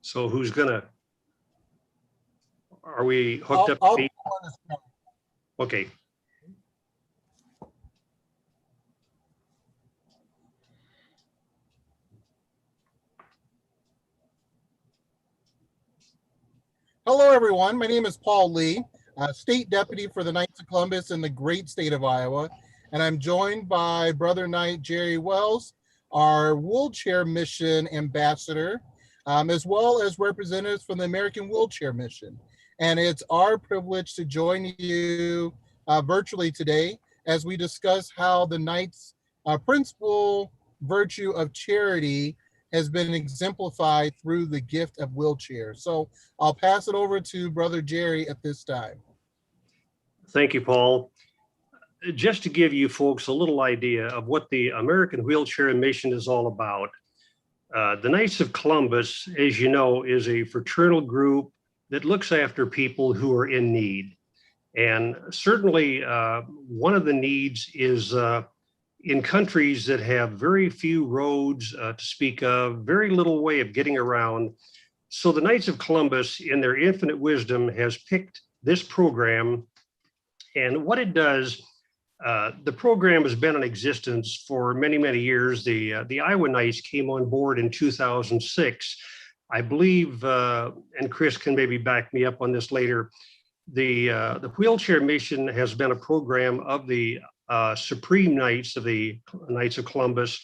So who's gonna, are we hooked up? I'll Okay. Hello, everyone. My name is Paul Lee, State Deputy for the Knights of Columbus in the great state of Iowa. And I'm joined by Brother Knight Jerry Wells, our Wheelchair Mission Ambassador, as well as representatives from the American Wheelchair Mission. And it's our privilege to join you virtually today as we discuss how the Knights' principal virtue of charity has been exemplified through the gift of wheelchairs. So I'll pass it over to Brother Jerry at this time. Thank you, Paul. Just to give you folks a little idea of what the American Wheelchair Mission is all about, the Knights of Columbus, as you know, is a fraternal group that looks after people who are in need. And certainly one of the needs is in countries that have very few roads to speak of, very little way of getting around. So the Knights of Columbus, in their infinite wisdom, has picked this program. And what it does, the program has been in existence for many, many years. The Iowa Knights came on board in 2006. I believe, and Chris can maybe back me up on this later, the Wheelchair Mission has been a program of the Supreme Knights of the Knights of Columbus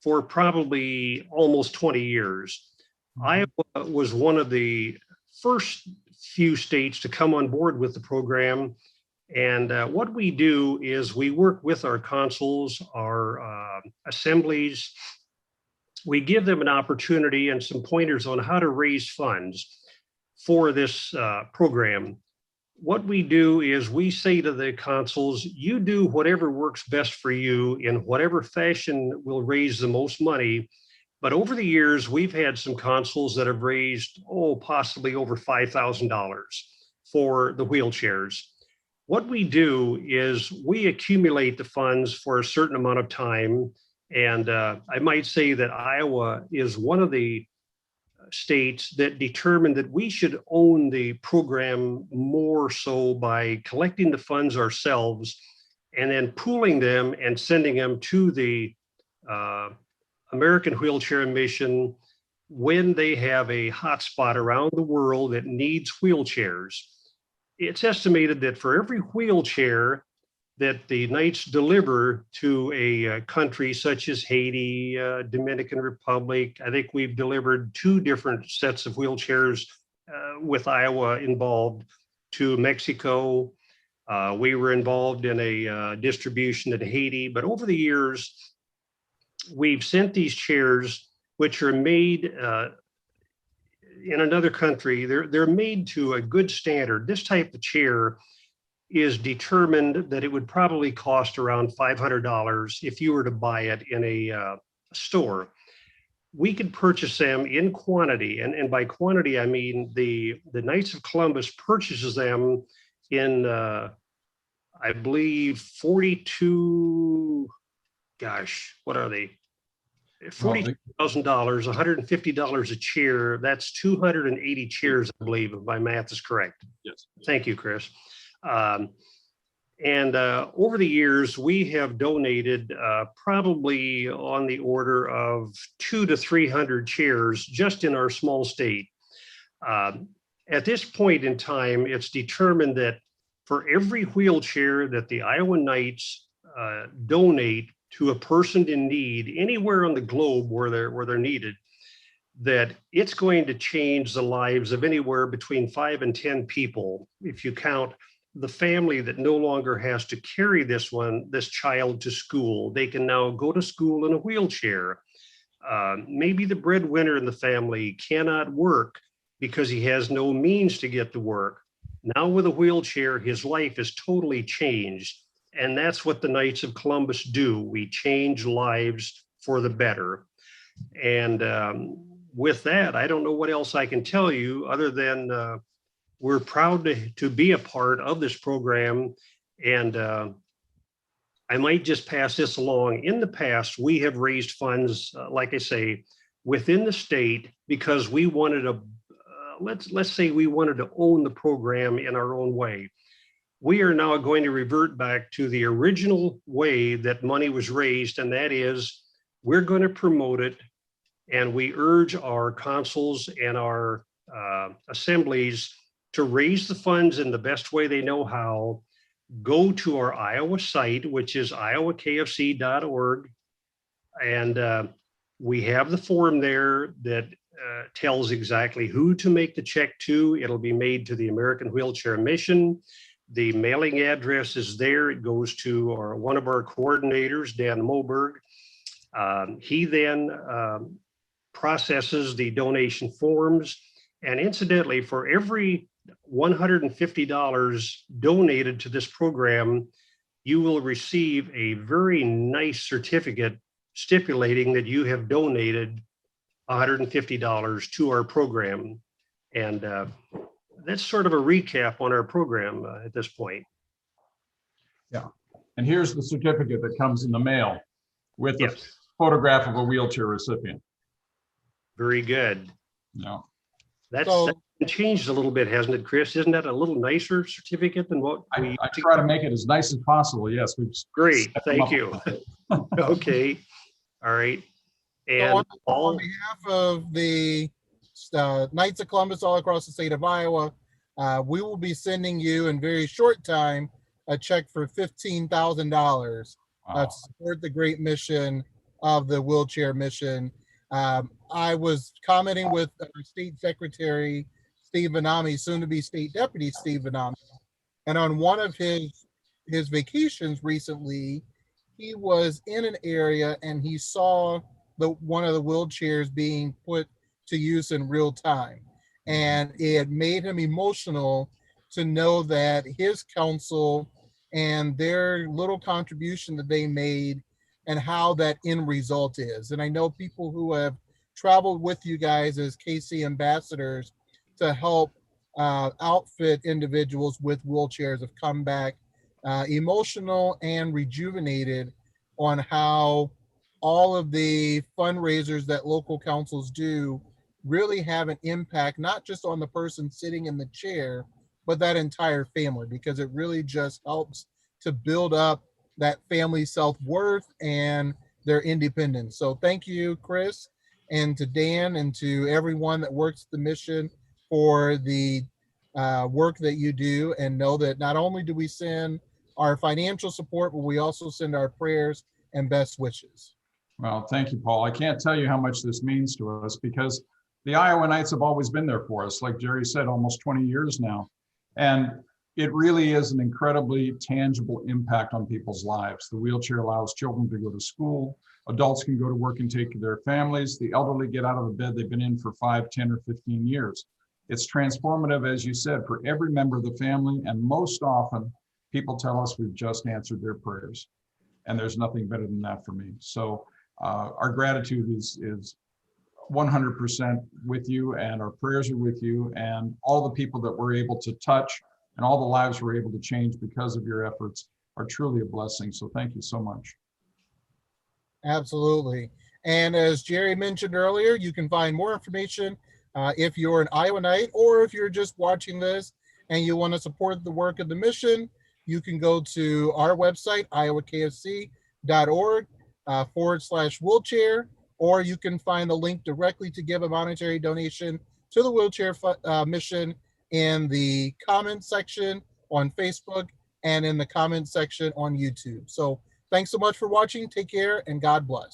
for probably almost 20 years. Iowa was one of the first few states to come on board with the program. And what we do is we work with our consuls, our assemblies. We give them an opportunity and some pointers on how to raise funds for this program. What we do is we say to the consuls, you do whatever works best for you in whatever fashion will raise the most money. But over the years, we've had some consuls that have raised, possibly over $5,000 for the wheelchairs. What we do is we accumulate the funds for a certain amount of time. And I might say that Iowa is one of the states that determined that we should own the program more so by collecting the funds ourselves and then pooling them and sending them to the American Wheelchair Mission when they have a hotspot around the world that needs wheelchairs. It's estimated that for every wheelchair that the Knights deliver to a country such as Haiti, Dominican Republic, I think we've delivered 2 different sets of wheelchairs with Iowa involved to Mexico. We were involved in a distribution in Haiti, but over the years, we've sent these chairs, which are made in another country. They're made to a good standard. This type of chair is determined that it would probably cost around $500 if you were to buy it in a store. We could purchase them in quantity, and by quantity I mean the Knights of Columbus purchases them in I believe 42, gosh, what are they? $42,000, $150 a chair. That's 280 chairs, I believe, if my math is correct. Yes. Thank you, Chris. And over the years, we have donated probably on the order of 200 to 300 chairs just in our small state. At this point in time, it's determined that for every wheelchair that the Iowa Knights donate to a person in need anywhere on the globe where they're needed, that it's going to change the lives of anywhere between 5 and 10 people. If you count the family that no longer has to carry this child to school, they can now go to school in a wheelchair. Maybe the breadwinner in the family cannot work because he has no means to get to work. Now with a wheelchair, his life is totally changed. And that's what the Knights of Columbus do. We change lives for the better. And with that, I don't know what else I can tell you other than we're proud to be a part of this program. And I might just pass this along. In the past, we have raised funds, like I say, within the state because we wanted to, let's say we wanted to own the program in our own way. We are now going to revert back to the original way that money was raised, and that is we're going to promote it, and we urge our consuls and our assemblies to raise the funds in the best way they know how. Go to our Iowa site, which is iowakfc.org, and we have the form there that tells exactly who to make the check to. It'll be made to the American Wheelchair Mission. The mailing address is there. It goes to one of our coordinators, Dan Moberg. He then processes the donation forms. And incidentally, for every $150 donated to this program, you will receive a very nice certificate stipulating that you have donated $150 to our program. And that's sort of a recap on our program at this point. Yeah. And here's the certificate that comes in the mail with the Yes. photograph of a wheelchair recipient. Very good. Yeah. That's So- changed a little bit, hasn't it, Chris? Isn't that a little nicer certificate than what we? I try to make it as nice as possible. Yes. Great, thank you. Okay, all right. So And on all, behalf of the Knights of Columbus all across the state of Iowa, we will be sending you in very short time a check for $15,000 Wow. to support the great mission of the wheelchair mission. I was commenting with our state secretary, Steve Vanami, soon to be state deputy Steve Vanami, and on one of his vacations recently, he was in an area and he saw one of the wheelchairs being put to use in real time. And it made him emotional to know that his council and their little contribution that they made and how that end result is. And I know people who have traveled with you guys as KC ambassadors to help outfit individuals with wheelchairs have come back emotional and rejuvenated on how all of the fundraisers that local councils do really have an impact, not just on the person sitting in the chair, but that entire family, because it really just helps to build up that family self-worth and their independence. So thank you, Chris, and to Dan and to everyone that works the mission for the work that you do, and know that not only do we send our financial support, but we also send our prayers and best wishes. Well, thank you, Paul. I can't tell you how much this means to us because the Iowa Knights have always been there for us. Like Jerry said, almost 20 years now. And it really is an incredibly tangible impact on people's lives. The wheelchair allows children to go to school. Adults can go to work and take care of their families. The elderly get out of the bed they've been in for 5, 10, or 15 years. It's transformative, as you said, for every member of the family. And most often, people tell us we've just answered their prayers. And there's nothing better than that for me. So our gratitude is 100% with you, and our prayers are with you, and all the people that we're able to touch and all the lives we're able to change because of your efforts are truly a blessing. So thank you so much. Absolutely. And as Jerry mentioned earlier, you can find more information if you're an Iowa Knight, or if you're just watching this and you want to support the work of the mission, you can go to our website, iowakfc.org /wheelchair, or you can find the link directly to give a monetary donation to the wheelchair mission in the comment section on Facebook and in the comment section on YouTube. So thanks so much for watching. Take care and God bless.